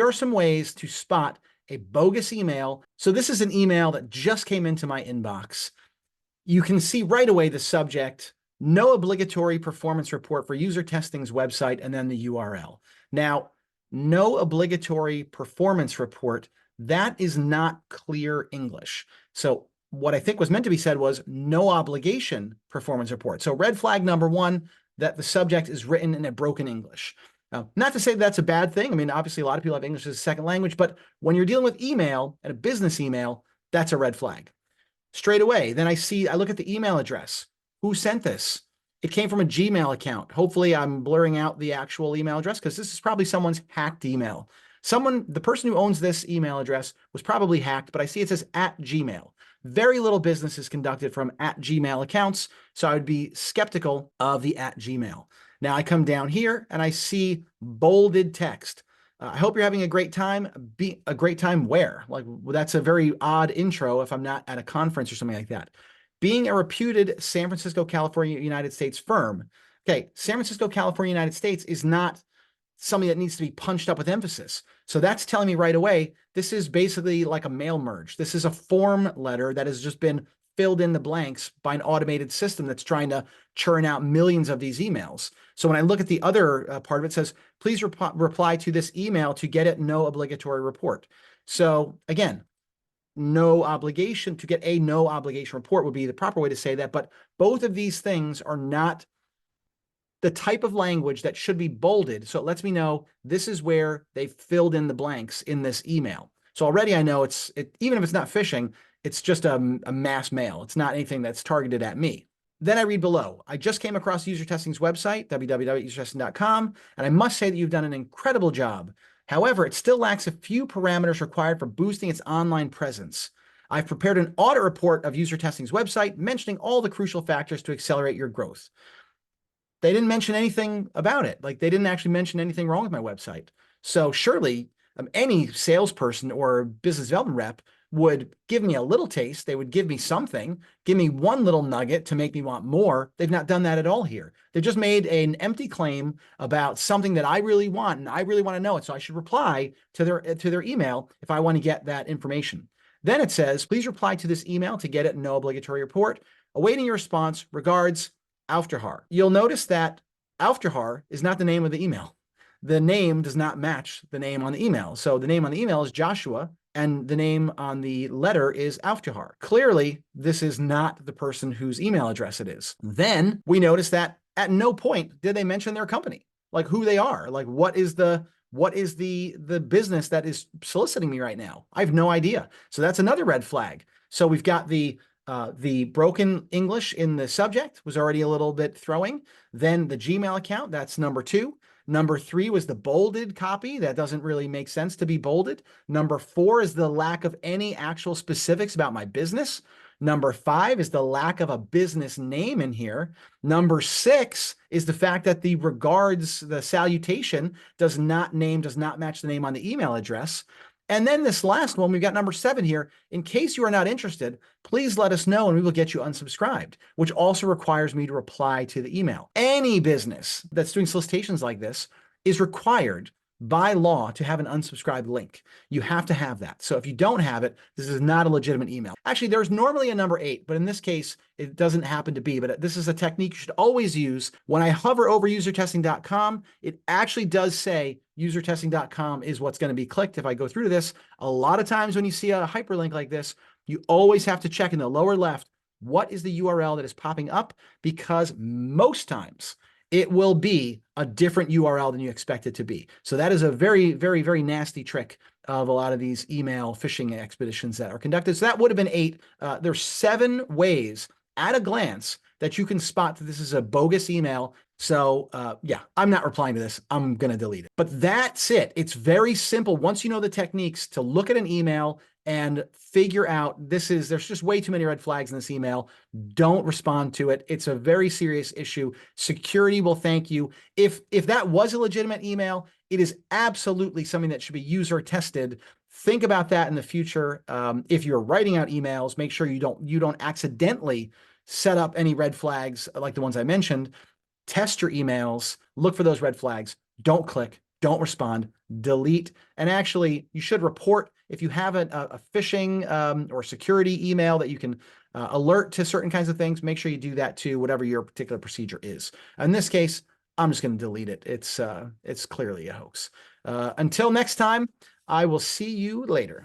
There are some ways to spot a bogus email. So this is an email that just came into my inbox. You can see right away the subject, no obligatory performance report for user testing's website, and then the URL. Now, no obligatory performance report, that is not clear English. So what I think was meant to be said was no obligation performance report. So red flag number one, that the subject is written in a broken English. Not to say that's a bad thing. I mean, obviously a lot of people have English as a second language, but when you're dealing with email and a business email, that's a red flag. Straight away, then I look at the email address. Who sent this? It came from a Gmail account. Hopefully I'm blurring out the actual email address because this is probably someone's hacked email. The person who owns this email address was probably hacked, but I see it says @Gmail. Very little business is conducted from @Gmail accounts, so I would be skeptical of the @Gmail. Now I come down here and I see bolded text. I hope you're having a great time. Be a great time where? Like, well, that's a very odd intro if I'm not at a conference or something like that. Being a reputed San Francisco, California, United States firm. Okay, San Francisco, California, United States is not something that needs to be punched up with emphasis. So that's telling me right away, this is basically like a mail merge. This is a form letter that has just been filled in the blanks by an automated system that's trying to churn out millions of these emails. So when I look at the other part of it, says, please reply to this email to get it no obligatory report. So again, no obligation, to get a no obligation report would be the proper way to say that. But both of these things are not the type of language that should be bolded. So it lets me know this is where they filled in the blanks in this email. So already I know even if it's not phishing, it's just a mass mail. It's not anything that's targeted at me. Then I read below. I just came across User Testing's website, www.usertesting.com, and I must say that you've done an incredible job. However, it still lacks a few parameters required for boosting its online presence. I've prepared an audit report of User Testing's website, mentioning all the crucial factors to accelerate your growth. They didn't mention anything about it. Like, they didn't actually mention anything wrong with my website. So surely any salesperson or business development rep would give me a little taste. They would give me something, give me one little nugget to make me want more. They've not done that at all here. They've just made an empty claim about something that I really want, and I really want to know it. So I should reply to their email if I want to get that information. Then it says, please reply to this email to get it no obligatory report. Awaiting your response. Regards, Auftraggeber. You'll notice that Auftraggeber is not the name of the email. The name does not match the name on the email. So the name on the email is Joshua, and the name on the letter is Auftraggeber. Clearly, this is not the person whose email address it is. Then we notice that at no point did they mention their company, like who they are, like what is the business that is soliciting me right now? I have no idea. So that's another red flag. So we've got the broken English in the subject was already a little bit throwing. Then the Gmail account, that's number 2. Number 3 was the bolded copy. That doesn't really make sense to be bolded. Number 4 is the lack of any actual specifics about my business. Number 5 is the lack of a business name in here. Number 6 is the fact that the regards, the salutation does not match the name on the email address. And then this last one, we've got number 7 here. In case you are not interested, please let us know and we will get you unsubscribed, which also requires me to reply to the email. Any business that's doing solicitations like this is required by law to have an unsubscribe link. You have to have that. So if you don't have it, this is not a legitimate email. Actually, there's normally a number 8, but in this case, it doesn't happen to be. But this is a technique you should always use. When I hover over usertesting.com, it actually does say usertesting.com is what's going to be clicked if I go through to this. A lot of times when you see a hyperlink like this, you always have to check in the lower left, what is the URL that is popping up? Because most times it will be a different URL than you expect it to be. So that is a very, very, very nasty trick of a lot of these email phishing expeditions that are conducted. So that would have been 8. There's 7 ways at a glance that you can spot that this is a bogus email. So yeah, I'm not replying to this. I'm going to delete it. But that's it. It's very simple. Once you know the techniques to look at an email and figure out there's just way too many red flags in this email. Don't respond to it. It's a very serious issue. Security will thank you. If that was a legitimate email, it is absolutely something that should be user tested. Think about that in the future. If you're writing out emails, make sure you don't accidentally set up any red flags like the ones I mentioned. Test your emails, look for those red flags. Don't click, don't respond. delete. And actually, you should report if you have a phishing or security email that you can alert to certain kinds of things. Make sure you do that too, whatever your particular procedure is. In this case, I'm just going to delete it. It's clearly a hoax. Until next time, I will see you later.